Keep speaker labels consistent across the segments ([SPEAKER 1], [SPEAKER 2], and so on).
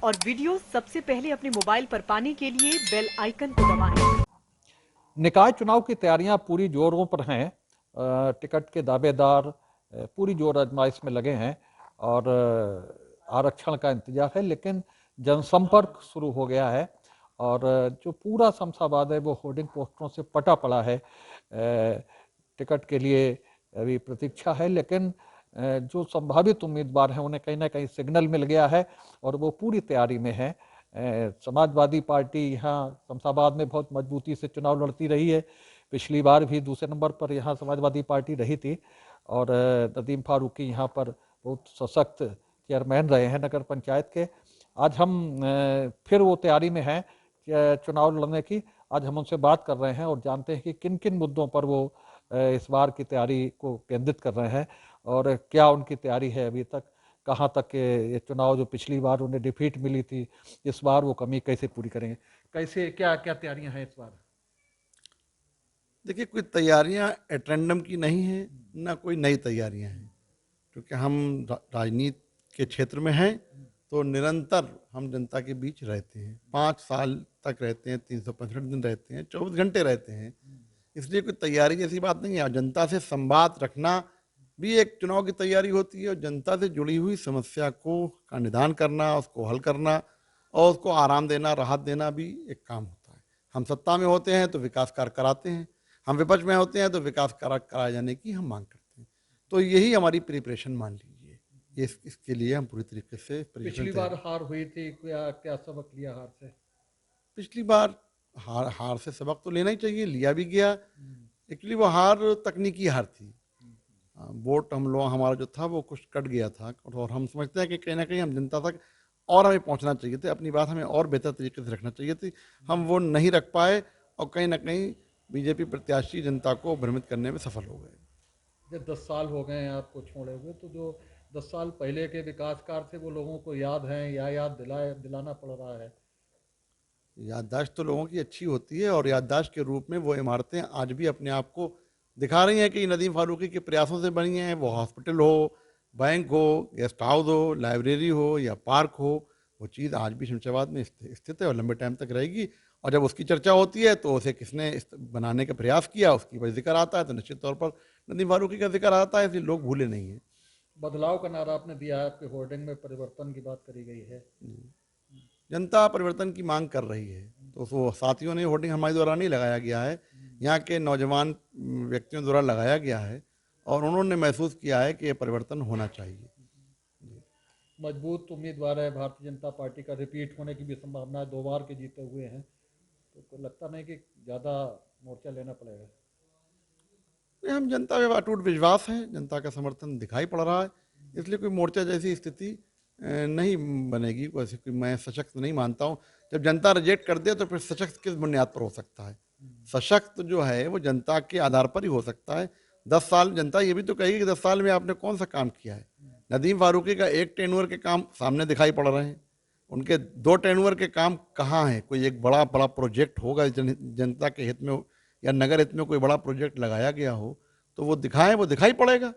[SPEAKER 1] और वीडियो सबसे पहले अपने मोबाइल पर पाने के लिए बेल आइकन को दबाएं।
[SPEAKER 2] निकाय चुनाव की तैयारियां पूरी जोरों पर हैं। टिकट के दावेदार पूरी जोर आजमाइश में लगे हैं और आरक्षण का इंतजार है, लेकिन जनसंपर्क शुरू हो गया है और जो पूरा शमशाबाद है वो होर्डिंग पोस्टरों से पटा पड़ा है। टिकट के लिए अभी प्रतीक्षा है, लेकिन जो संभावित उम्मीदवार हैं उन्हें कहीं ना कहीं सिग्नल मिल गया है और वो पूरी तैयारी में है। समाजवादी पार्टी यहाँ शमशाबाद में बहुत मजबूती से चुनाव लड़ती रही है। पिछली बार भी दूसरे नंबर पर यहाँ समाजवादी पार्टी रही थी और नदीम फारूकी यहाँ पर बहुत सशक्त चेयरमैन रहे हैं नगर पंचायत के। आज हम फिर वो तैयारी में हैं चुनाव लड़ने की। आज हम उनसे बात कर रहे हैं और जानते हैं कि किन किन मुद्दों पर वो इस बार की तैयारी को केंद्रित कर रहे हैं और क्या उनकी तैयारी है अभी तक, कहाँ तक ये चुनाव जो पिछली बार उन्हें डिफीट मिली थी इस बार वो कमी कैसे पूरी करेंगे, कैसे क्या क्या तैयारियां हैं इस बार।
[SPEAKER 3] देखिए, कोई तैयारियां एट्रेंडम की नहीं है, ना कोई नई तैयारियां हैं, क्योंकि हम राजनीति के क्षेत्र में हैं तो निरंतर हम जनता के बीच रहते हैं। 5 साल तक रहते हैं, 365 दिन रहते हैं, 24 घंटे रहते हैं। इसलिए कोई तैयारी जैसी बात नहीं है। जनता से संवाद रखना भी एक चुनाव की तैयारी होती है और जनता से जुड़ी हुई समस्या का निदान करना, उसको हल करना और उसको आराम देना, राहत देना भी एक काम होता है। हम सत्ता में होते हैं तो विकास कार्य कराते हैं, हम विपक्ष में होते हैं तो विकास कार्य कराए जाने की हम मांग करते हैं। तो यही हमारी प्रिपरेशन मान लीजिए। इसके लिए हम पूरी तरीके से
[SPEAKER 2] पिछली बार हार हुई थी, क्या क्या सबक लिया हार से?
[SPEAKER 3] पिछली बार हार से सबक तो लेना ही चाहिए, लिया भी गया। एक्चुअली वो हार तकनीकी हार थी। वोट हमारा जो था वो कुछ कट गया था और हम समझते हैं कि कहीं ना कहीं हम जनता तक और हमें पहुंचना चाहिए थे, अपनी बात हमें और बेहतर तरीके से रखना चाहिए थी। हम वो नहीं रख पाए और कहीं ना कहीं बीजेपी प्रत्याशी जनता को भ्रमित करने में सफल हो गए।
[SPEAKER 2] जब 10 साल हो गए हैं आपको छोड़े हुए, तो जो 10 साल पहले के विकास कार्य थे वो लोगों को याद हैं या याद दिलाना पड़ रहा है?
[SPEAKER 3] याददाश्त तो लोगों की अच्छी होती है और याददाश्त के रूप में वो इमारतें आज भी अपने आप को दिखा रही हैं कि नदीम फारूकी के प्रयासों से बनी हैं। वो हॉस्पिटल हो, बैंक हो, गेस्ट हाउस हो, लाइब्रेरी हो या पार्क हो, वो चीज़ आज भी शमशाबाद में स्थित है और लंबे टाइम तक रहेगी। और जब उसकी चर्चा होती है तो उसे किसने बनाने का प्रयास किया उसकी वजह जिक्र आता है तो निश्चित तौर पर नदीम फारूकी का जिक्र आता है, इसलिए लोग भूले नहीं हैं।
[SPEAKER 2] बदलाव का नारा आपने दिया है, आपके होर्डिंग में परिवर्तन की बात करी गई है।
[SPEAKER 3] जनता परिवर्तन की मांग कर रही है तो वो साथियों ने होर्डिंग हमारे द्वारा नहीं लगाया गया है, यहाँ के नौजवान व्यक्तियों द्वारा लगाया गया है और उन्होंने महसूस किया है कि ये परिवर्तन होना चाहिए।
[SPEAKER 2] मजबूत उम्मीदवार है भारतीय जनता पार्टी का, रिपीट होने की भी संभावना है, 2 बार के जीते हुए हैं, तो लगता नहीं कि ज़्यादा मोर्चा लेना पड़ेगा?
[SPEAKER 3] हम जनता में अटूट विश्वास है, जनता का समर्थन दिखाई पड़ रहा है, इसलिए कोई मोर्चा जैसी स्थिति नहीं बनेगी। वैसे कोई मैं सशक्त नहीं मानता हूँ। जब जनता रिजेक्ट कर दे तो फिर सशक्त किस बुनियाद पर हो सकता है? सशक्त जो है वो जनता के आधार पर ही हो सकता है। 10 साल जनता ये भी तो कहेगी कि 10 साल में आपने कौन सा काम किया है। नदीम फारूकी का एक टेन्योर के काम सामने दिखाई पड़ रहे हैं, उनके 2 टेन्योर के काम कहाँ हैं? कोई एक बड़ा बड़ा प्रोजेक्ट होगा जनता के हित में या नगर हित में कोई बड़ा प्रोजेक्ट लगाया गया हो तो वो दिखाएं, वो दिखाई पड़ेगा।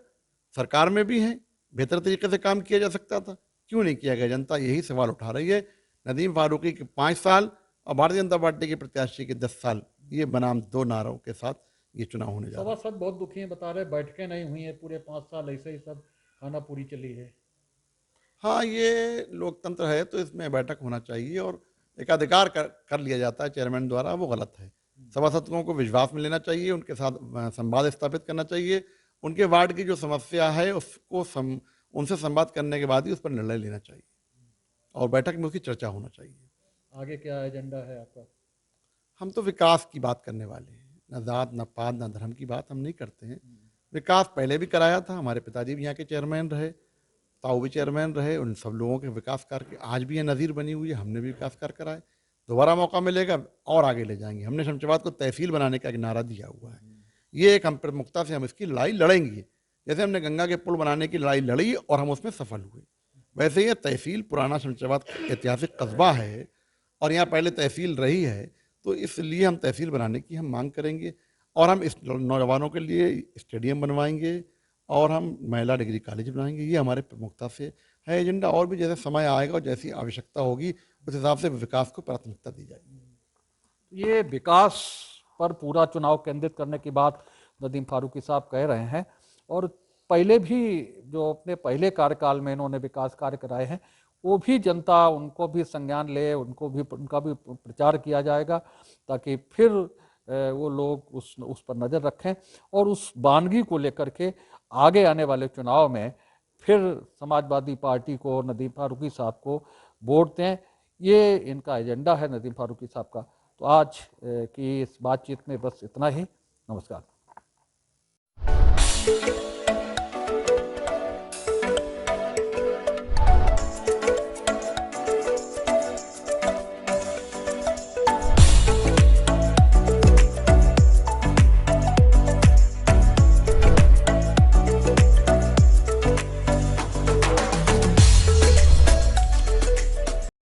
[SPEAKER 3] सरकार में भी है, बेहतर तरीके से काम किया जा सकता था, क्यों नहीं किया गया? जनता यही सवाल उठा रही है। नदीम फारूकी के 5 साल और भारतीय जनता पार्टी के प्रत्याशी के 10 साल, ये बनाम 2 नारों के साथ ये चुनाव होने जा रहा है।
[SPEAKER 2] सभासद बहुत दुखी हैं, बता रहे बैठकें नहीं हुई हैं पूरे 5 साल, ऐसे ही सब खाना पूरी चली है।
[SPEAKER 3] हाँ, ये लोकतंत्र है तो इसमें बैठक होना चाहिए और एकाधिकार कर लिया जाता है चेयरमैन द्वारा, वो गलत है। सभासदों को विश्वास में लेना चाहिए, उनके साथ संवाद स्थापित करना चाहिए। उनके वार्ड की जो समस्या है उसको उनसे संवाद करने के बाद ही उस पर निर्णय लेना चाहिए और बैठक में उसकी चर्चा होना चाहिए।
[SPEAKER 2] आगे क्या एजेंडा है आपका?
[SPEAKER 3] हम तो विकास की बात करने वाले हैं, न जात न पात न धर्म की बात हम नहीं करते हैं। विकास पहले भी कराया था, हमारे पिताजी भी यहाँ के चेयरमैन रहे, ताऊ भी चेयरमैन रहे, उन सब लोगों के विकास कार्य के आज भी ये नज़ीर बनी हुई है, हमने भी विकास कार्य कराए। दोबारा मौका मिलेगा और आगे ले जाएंगे। हमने शमशाबाद को तहसील बनाने का एक नारा दिया हुआ है, ये एक हम प्रमुखता से हम इसकी लड़ाई लड़ेंगे। जैसे हमने गंगा के पुल बनाने की लड़ाई लड़ी और हम उसमें सफल हुए, वैसे ये तहसील पुराना शमशाबाद ऐतिहासिक कस्बा है और यहाँ पहले तहसील रही है, तो इसलिए हम तहसील बनाने की हम मांग करेंगे और हम इस नौजवानों के लिए स्टेडियम बनवाएंगे और हम महिला डिग्री कॉलेज बनाएंगे। ये हमारे प्रमुखता से है एजेंडा, और भी जैसे समय आएगा और जैसी आवश्यकता होगी उस हिसाब से विकास को प्राथमिकता दी जाएगी।
[SPEAKER 2] ये विकास पर पूरा चुनाव केंद्रित करने की बात नदीम फारूकी साहब कह रहे हैं, और पहले भी जो अपने पहले कार्यकाल में इन्होंने विकास कार्य कराए हैं वो भी जनता उनको भी संज्ञान ले, उनका भी प्रचार किया जाएगा, ताकि फिर वो लोग उस पर नज़र रखें और उस वानगी को लेकर के आगे आने वाले चुनाव में फिर समाजवादी पार्टी को, नदीम फारूकी साहब को वोट दें। ये इनका एजेंडा है नदीम फारूकी साहब का। तो आज की इस बातचीत में बस इतना ही। नमस्कार।